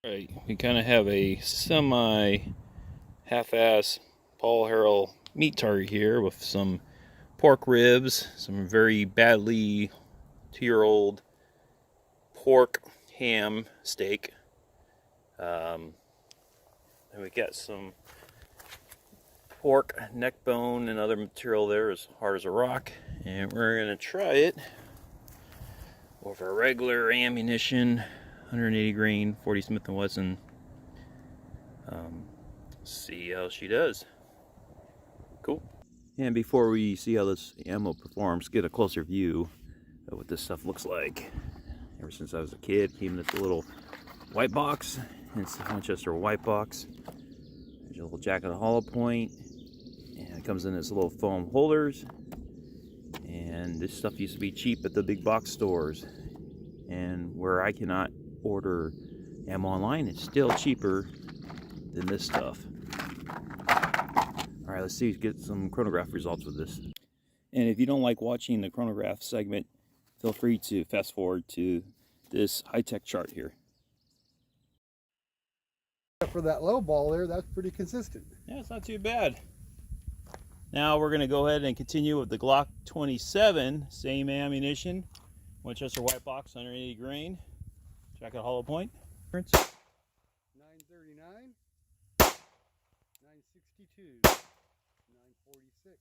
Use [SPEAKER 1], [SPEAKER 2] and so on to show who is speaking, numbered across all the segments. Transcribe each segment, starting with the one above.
[SPEAKER 1] Right, we kind of have a semi half-ass Paul Harrell meat target here with some pork ribs, some very badly 2-year-old pork ham steak. And we got some pork neck bone and other material there as hard as a rock, and we're gonna try it with our regular ammunition, 180 grain 40 Smith & Wesson. See how she does. Cool. And before we see how this ammo performs, get a closer view of what this stuff looks like. Ever since I was a kid, came in this little white box. It's a Winchester white box. There's a little jacket and hollow point, and it comes in this little foam holders. And this stuff used to be cheap at the big box stores. And where I cannot order ammo online, it's still cheaper than this stuff. All right, let's see, get some chronograph results with this. And if you don't like watching the chronograph segment, feel free to fast forward to this high-tech chart here.
[SPEAKER 2] For that low ball there, that's pretty consistent.
[SPEAKER 1] Yeah, it's not too bad. Now we're going to go ahead and continue with the Glock 27, same ammunition, Winchester white box, 180 grain, jacket hollow point.
[SPEAKER 2] 939, 962, 946,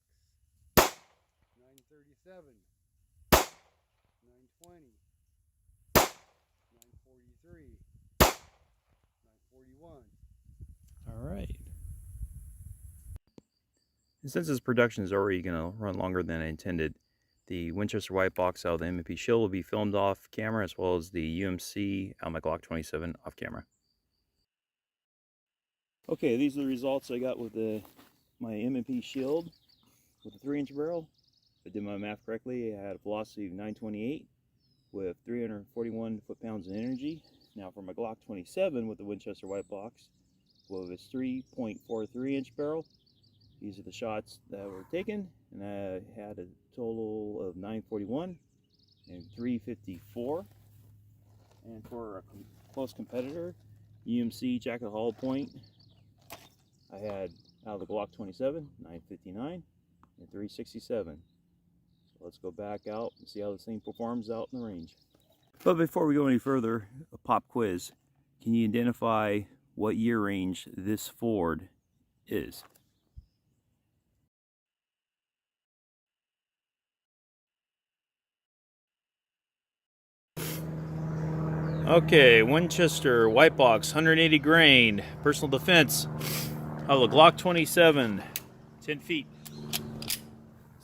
[SPEAKER 2] 937, 920, 943, 941.
[SPEAKER 1] All right. And since this production is already going to run longer than I intended, the Winchester white box out of the M&P shield will be filmed off camera, as well as the UMC out of my Glock 27 off camera. Okay, these are the results I got with my M&P shield with a 3-inch barrel. If I did my math correctly, I had a velocity of 928 with 341 foot-pounds of energy. Now for my Glock 27 with the Winchester white box, with its 3.43-inch barrel, these are the shots that were taken, and I had a total of 941 and 354. And for a close competitor, UMC jacket hollow point, I had out of the Glock 27, 959 and 367. So let's go back out and see how this thing performs out in the range. But before we go any further, a pop quiz. Can you identify what year range this Ford is? Okay, Winchester white box, 180 grain, personal defense of the Glock 27, 10 feet.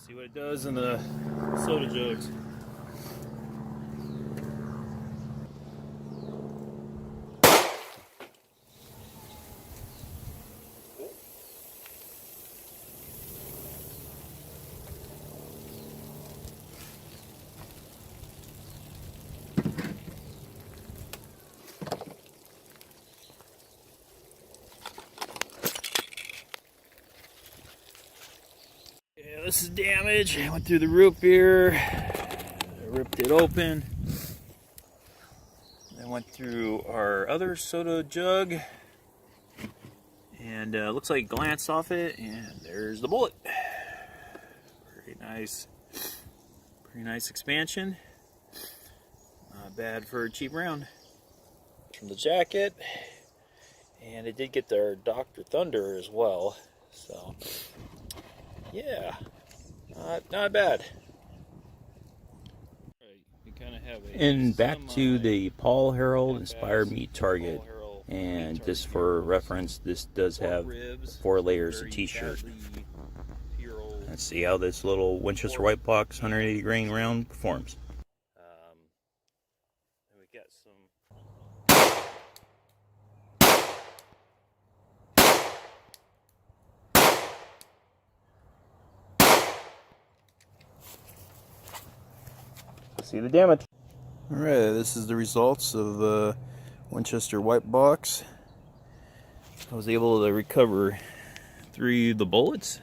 [SPEAKER 1] See what it does in the soda jugs. Yeah, this is damage. I went through the root beer, ripped it open. Then went through our other soda jug, and looks like glanced off it, and there's the bullet. Pretty nice expansion. Not bad for a cheap round. From the jacket, and it did get their Dr. Thunder as well. So yeah, not bad. And back to the Paul Harrell inspired meat target, and just for reference, this does have 4 layers of t-shirt. Let's see how this little Winchester white box 180 grain round performs. And we got some see the damage. All right, this is the results of the Winchester white box. I was able to recover 3 of the bullets.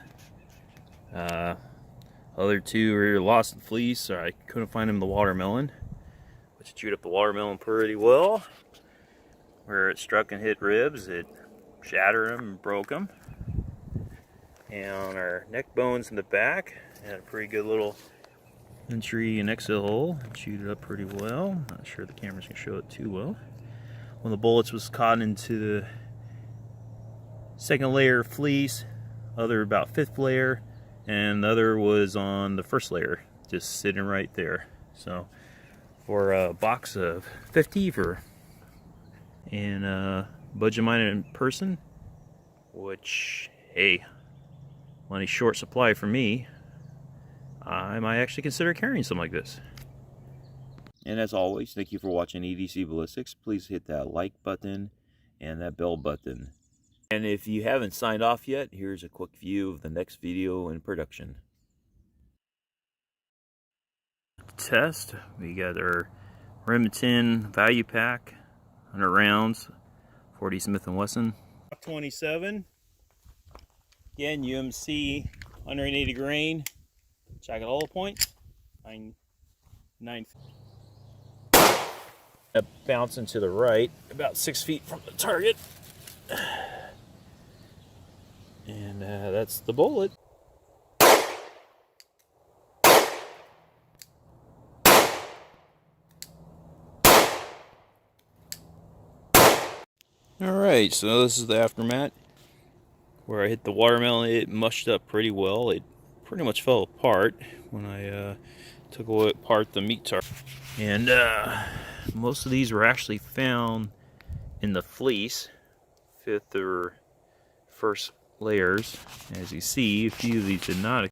[SPEAKER 1] Other 2 were lost in fleece, so I couldn't find them in the watermelon, which chewed up the watermelon pretty well. where it struck and hit ribs, it shattered them and broke them. And on our neck bones in the back, had a pretty good little entry and exit hole. It chewed it up pretty well. Not sure the camera's gonna show it too well. One of the bullets was caught into the second layer of fleece, other about fifth layer, and the other was on the first layer, just sitting right there. So for a box of 50 and a budget-minded person, which, hey, plenty short supply for me, I might actually consider carrying something like this. And as always, thank you for watching EDC Ballistics. Please hit that like button and that bell button. And if you haven't signed off yet, here's a quick view of the next video in production. Test, we got our Remington value pack, 100 rounds, 40 Smith & Wesson. 27, again UMC 180 grain, jacket hollow point, 9. Bouncing to the right, about 6 feet from the target. And that's the bullet. Alright, so this is the aftermath. Where I hit the watermelon, it mushed up pretty well. It pretty much fell apart when I took apart the meat target. And most of these were actually found in the fleece, fifth or first layers. As you see, a few of these did not